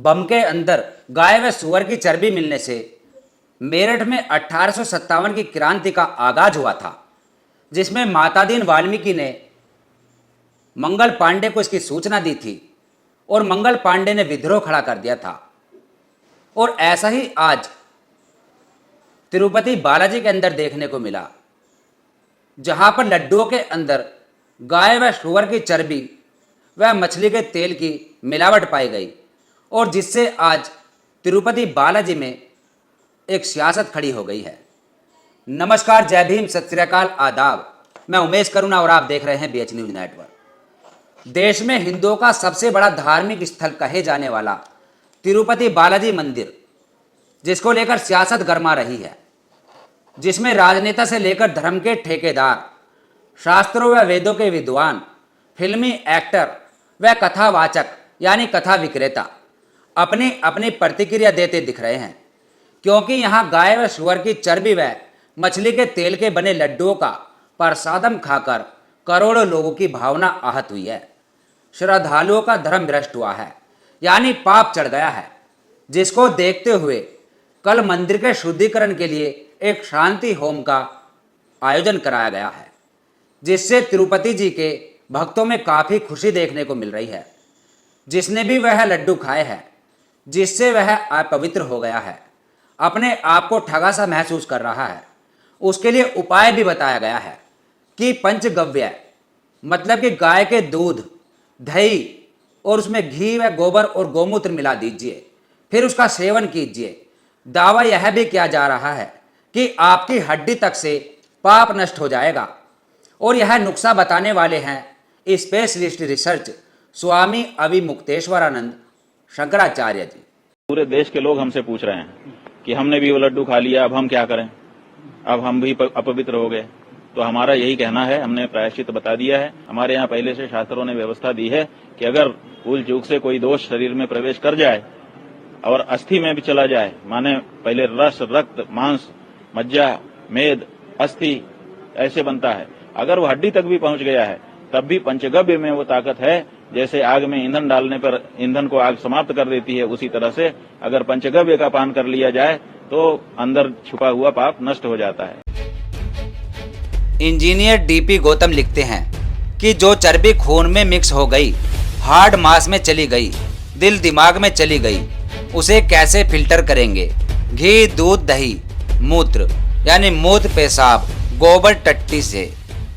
बम के अंदर गाय व सुअर की चर्बी मिलने से मेरठ में 1857 की क्रांति का आगाज हुआ था, जिसमें मातादीन वाल्मीकि ने मंगल पांडे को इसकी सूचना दी थी और मंगल पांडे ने विद्रोह खड़ा कर दिया था। और ऐसा ही आज तिरुपति बालाजी के अंदर देखने को मिला, जहां पर लड्डुओं के अंदर गाय व सुअर की चर्बी व मछली के तेल की मिलावट पाई गई और जिससे आज तिरुपति बालाजी में एक सियासत खड़ी हो गई है। नमस्कार, जय भीम, सत श्री अकाल, आदाब। मैं उमेश करुणा और आप देख रहे हैं BH न्यूज नेटवर्क। देश में हिंदुओं का सबसे बड़ा धार्मिक स्थल कहे जाने वाला तिरुपति बालाजी मंदिर, जिसको लेकर सियासत गर्मा रही है, जिसमें राजनेता से लेकर धर्म के ठेकेदार, शास्त्रों व वेदों के विद्वान, फिल्मी एक्टर व कथावाचक यानी कथा विक्रेता अपनी अपनी प्रतिक्रिया देते दिख रहे हैं, क्योंकि यहाँ गाय व सुअर की चर्बी व मछली के तेल के बने लड्डुओं का प्रसादम खाकर करोड़ों लोगों की भावना आहत हुई है। श्रद्धालुओं का धर्म भ्रष्ट हुआ है, यानी पाप चढ़ गया है, जिसको देखते हुए कल मंदिर के शुद्धिकरण के लिए एक शांति होम का आयोजन कराया गया है, जिससे तिरुपति जी के भक्तों में काफ़ी खुशी देखने को मिल रही है। जिसने भी वह लड्डू खाए हैं, जिससे वह अपवित्र हो गया है, अपने आप को ठगा सा महसूस कर रहा है, उसके लिए उपाय भी बताया गया है कि पंचगव्य मतलब कि गाय के दूध, दही और उसमें घी व गोबर और गोमूत्र मिला दीजिए, फिर उसका सेवन कीजिए। दावा यह भी किया जा रहा है कि आपकी हड्डी तक से पाप नष्ट हो जाएगा। और यह नुस्खा बताने वाले हैं स्पेशलिस्ट रिसर्च स्वामी अविमुक्तेश्वरानंद शंकराचार्य जी। पूरे देश के लोग हमसे पूछ रहे हैं कि हमने भी वो लड्डू खा लिया, अब हम क्या करें, अब हम भी अपवित्र हो गए। तो हमारा यही कहना है, हमने प्रायश्चित बता दिया है। हमारे यहाँ पहले से शास्त्रों ने व्यवस्था दी है कि अगर भूल चूक से कोई दोष शरीर में प्रवेश कर जाए और अस्थि में भी चला जाए, माने पहले रस, रक्त, मांस, मज्जा, मेद, अस्थि ऐसे बनता है, अगर वो हड्डी तक भी पहुंच गया है तब भी पंचगव्य में वो ताकत है। जैसे आग में ईंधन डालने पर ईंधन को आग समाप्त कर देती है, उसी तरह से अगर पंचगव्य का पान कर लिया जाए तो अंदर छुपा हुआ पाप नष्ट हो जाता है। इंजीनियर DP गौतम लिखते हैं कि जो चर्बी खून में मिक्स हो गई, हार्ड मास में चली गई, दिल दिमाग में चली गई, उसे कैसे फिल्टर करेंगे? घी, दूध, दही, मूत्र यानी मूत्र, पेशाब, गोबर, टट्टी से।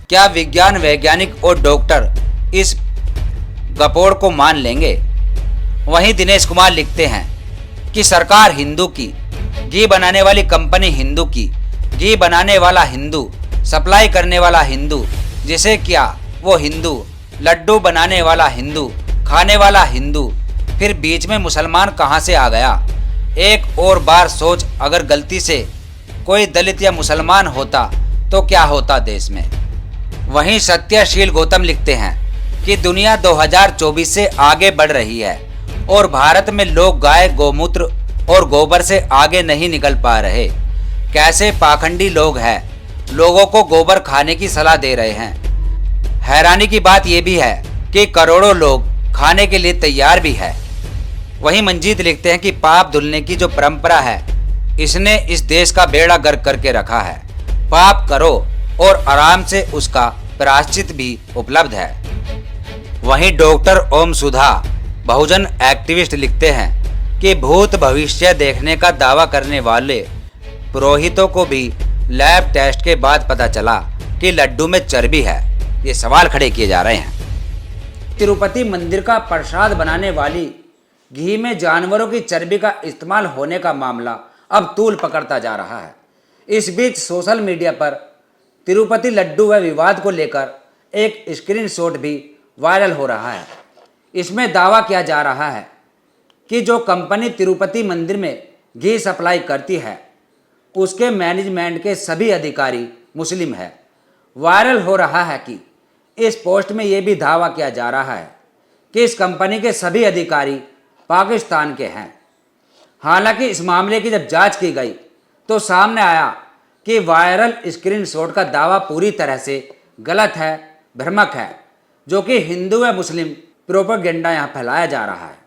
क्या विज्ञान, वैज्ञानिक और डॉक्टर इस गपोड़ को मान लेंगे? वहीं दिनेश कुमार लिखते हैं कि सरकार हिंदू की, घी बनाने वाली कंपनी हिंदू की, घी बनाने वाला हिंदू, सप्लाई करने वाला हिंदू, जिसे क्या वो हिंदू, लड्डू बनाने वाला हिंदू, खाने वाला हिंदू, फिर बीच में मुसलमान कहाँ से आ गया? एक और बार सोच, अगर गलती से कोई दलित या मुसलमान होता तो क्या होता देश में? वहीं सत्यशील गौतम लिखते हैं कि दुनिया 2024 से आगे बढ़ रही है और भारत में लोग गाय, गोमूत्र और गोबर से आगे नहीं निकल पा रहे। कैसे पाखंडी लोग हैं, लोगों को गोबर खाने की सलाह दे रहे हैं। हैरानी की बात यह भी है कि करोड़ों लोग खाने के लिए तैयार भी है। वहीं मंजीत लिखते हैं कि पाप धुलने की जो परंपरा है, इसने इस देश का बेड़ा गर्क करके रखा है। पाप करो और आराम से उसका प्रायश्चित भी उपलब्ध है। वहीं डॉक्टर ओम सुधा, बहुजन एक्टिविस्ट, लिखते हैं कि भूत भविष्य देखने का दावा करने वाले पुरोहितों को भी लैब टेस्ट के बाद पता चला कि लड्डू में चर्बी है। ये सवाल खड़े किए जा रहे हैं। तिरुपति मंदिर का प्रसाद बनाने वाली घी में जानवरों की चर्बी का इस्तेमाल होने का मामला अब तूल पकड़ता जा रहा है। इस बीच सोशल मीडिया पर तिरुपति लड्डू व विवाद को लेकर एक स्क्रीनशॉट भी वायरल हो रहा है। इसमें दावा किया जा रहा है कि जो कंपनी तिरुपति मंदिर में घी सप्लाई करती है, उसके मैनेजमेंट के सभी अधिकारी मुस्लिम है। वायरल हो रहा है कि इस पोस्ट में यह भी दावा किया जा रहा है कि इस कंपनी के सभी अधिकारी पाकिस्तान के हैं। हालांकि इस मामले की जब जांच की गई तो सामने आया कि वायरल स्क्रीनशॉट का दावा पूरी तरह से गलत है, भ्रामक है, जो कि हिंदू व मुस्लिम प्रोपेगेंडा यहाँ फैलाया जा रहा है।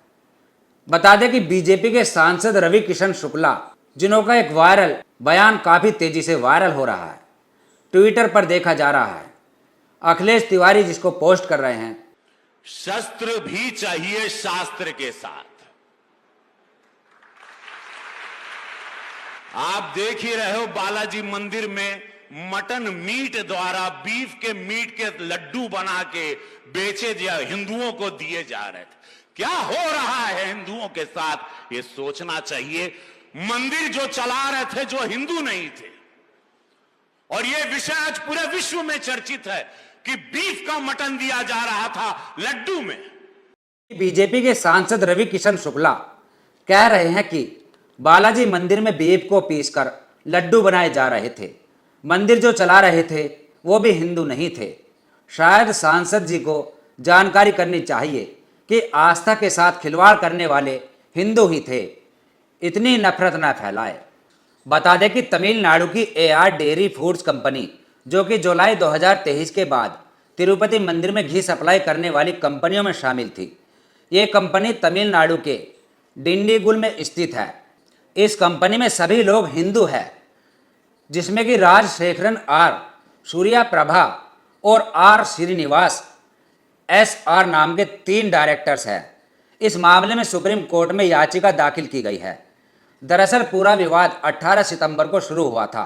बता दें कि बीजेपी के सांसद रवि किशन शुक्ला, जिन्हों का एक वायरल बयान काफी तेजी से वायरल हो रहा है, ट्विटर पर देखा जा रहा है। अखिलेश तिवारी जिसको पोस्ट कर रहे हैं, शस्त्र भी चाहिए शास्त्र के साथ। आप देख ही रहे हो बालाजी मंदिर में मटन मीट द्वारा बीफ के मीट के लड्डू बना के बेचे हिंदुओं को दिए जा रहे थे। क्या हो रहा है हिंदुओं के साथ, ये सोचना चाहिए। मंदिर जो चला रहे थे जो हिंदू नहीं थे, और ये विषय आज पूरे विश्व में चर्चित है कि बीफ का मटन दिया जा रहा था लड्डू में। बीजेपी के सांसद रवि किशन शुक्ला कह रहे हैं कि बालाजी मंदिर में बीफ को पीसकर लड्डू बनाए जा रहे थे। मंदिर जो चला रहे थे वो भी हिंदू नहीं थे। शायद सांसद जी को जानकारी करनी चाहिए कि आस्था के साथ खिलवाड़ करने वाले हिंदू ही थे। इतनी नफरत न फैलाए। बता दें कि तमिलनाडु की AR डेयरी फूड्स कंपनी, जो कि जुलाई 2023 के बाद तिरुपति मंदिर में घी सप्लाई करने वाली कंपनियों में शामिल थी। ये कंपनी तमिलनाडु के डिंडीगुल में स्थित है। इस कंपनी में सभी लोग हिंदू हैं, जिसमें कि राजशेखरन R, सूर्या प्रभा और R श्रीनिवास SR नाम के 3 डायरेक्टर्स हैं। इस मामले में सुप्रीम कोर्ट में याचिका दाखिल की गई है। दरअसल पूरा विवाद 18 सितंबर को शुरू हुआ था,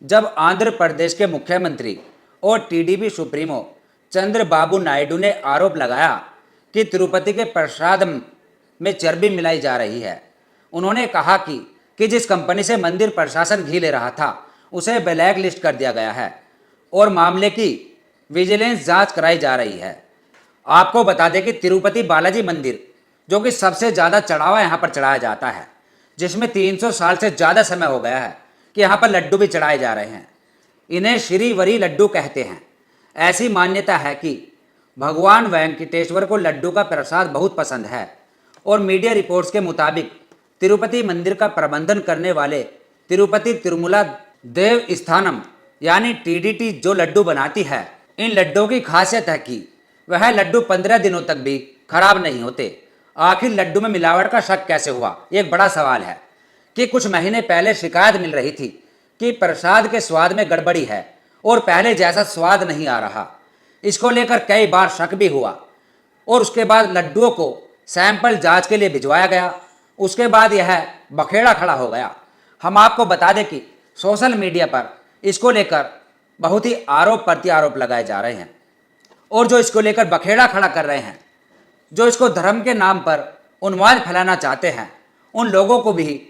जब आंध्र प्रदेश के मुख्यमंत्री और TDP सुप्रीमो चंद्रबाबू नायडू ने आरोप लगाया कि तिरुपति के प्रसाद में चर्बी मिलाई जा रही है। उन्होंने कहा कि जिस कंपनी से मंदिर प्रशासन घी ले रहा था उसे ब्लैक लिस्ट कर दिया गया है और मामले की विजिलेंस जांच कराई जा रही है। आपको बता दें कि तिरुपति बालाजी मंदिर, जो कि सबसे ज़्यादा चढ़ावा यहाँ पर चढ़ाया जाता है, जिसमें 300 साल से ज़्यादा समय हो गया है कि यहाँ पर लड्डू भी चढ़ाए जा रहे हैं। इन्हें श्रीवरी लड्डू कहते हैं। ऐसी मान्यता है कि भगवान वेंकटेश्वर को लड्डू का प्रसाद बहुत पसंद है और मीडिया रिपोर्ट्स के मुताबिक तिरुपति मंदिर का प्रबंधन करने वाले तिरुपति तिरुमला देव स्थानम यानी TDT जो लड्डू बनाती है, इन लड्डुओं की खासियत है कि वह लड्डू 15 दिनों तक भी खराब नहीं होते। आखिर लड्डू में मिलावट का शक कैसे हुआ, एक बड़ा सवाल है। कि कुछ महीने पहले शिकायत मिल रही थी कि प्रसाद के स्वाद में गड़बड़ी है और पहले जैसा स्वाद नहीं आ रहा। इसको लेकर कई बार शक भी हुआ और उसके बाद लड्डुओं को सैंपल जांच के लिए भिजवाया गया। उसके बाद यह बखेड़ा खड़ा हो गया। हम आपको बता दें कि सोशल मीडिया पर इसको लेकर बहुत ही आरोप प्रत्यारोप लगाए जा रहे हैं और जो इसको लेकर बखेड़ा खड़ा कर रहे हैं, जो इसको धर्म के नाम पर उन्माद फैलाना चाहते हैं, उन लोगों को भी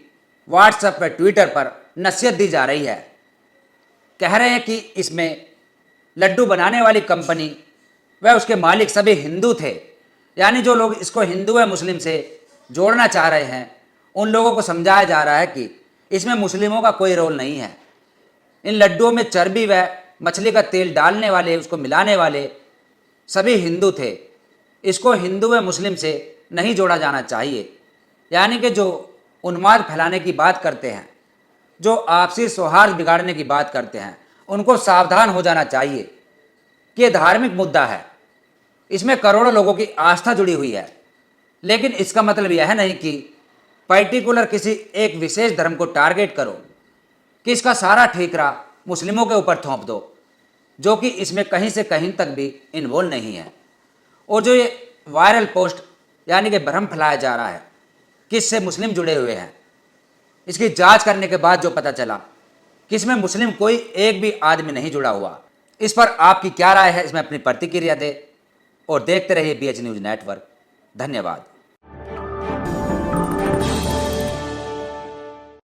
व्हाट्सएप पर, ट्विटर पर नसीहत दी जा रही है। कह रहे हैं कि इसमें लड्डू बनाने वाली कंपनी व उसके मालिक सभी हिंदू थे। यानी जो लोग इसको हिंदू व मुस्लिम से जोड़ना चाह रहे हैं, उन लोगों को समझाया जा रहा है कि इसमें मुस्लिमों का कोई रोल नहीं है। इन लड्डुओं में चर्बी व मछली का तेल डालने वाले, उसको मिलाने वाले सभी हिंदू थे। इसको हिंदू व मुस्लिम से नहीं जोड़ा जाना चाहिए। यानी कि जो उन्माद फैलाने की बात करते हैं, जो आपसी सौहार्द बिगाड़ने की बात करते हैं, उनको सावधान हो जाना चाहिए कि ये धार्मिक मुद्दा है। इसमें करोड़ों लोगों की आस्था जुड़ी हुई है, लेकिन इसका मतलब यह नहीं कि पर्टिकुलर किसी एक विशेष धर्म को टारगेट करो कि इसका सारा ठीकरा मुस्लिमों के ऊपर थोप दो, जो कि इसमें कहीं से कहीं तक भी इन्वॉल्व नहीं है। और जो ये वायरल पोस्ट यानी कि भ्रम फैलाया जा रहा है कि इससे मुस्लिम जुड़े हुए हैं, इसकी जांच करने के बाद जो पता चला कि इसमें मुस्लिम कोई एक भी आदमी नहीं जुड़ा हुआ। इस पर आपकी क्या राय है, इसमें अपनी प्रतिक्रिया दें और देखते रहिए BH न्यूज़ नेटवर्क। धन्यवाद।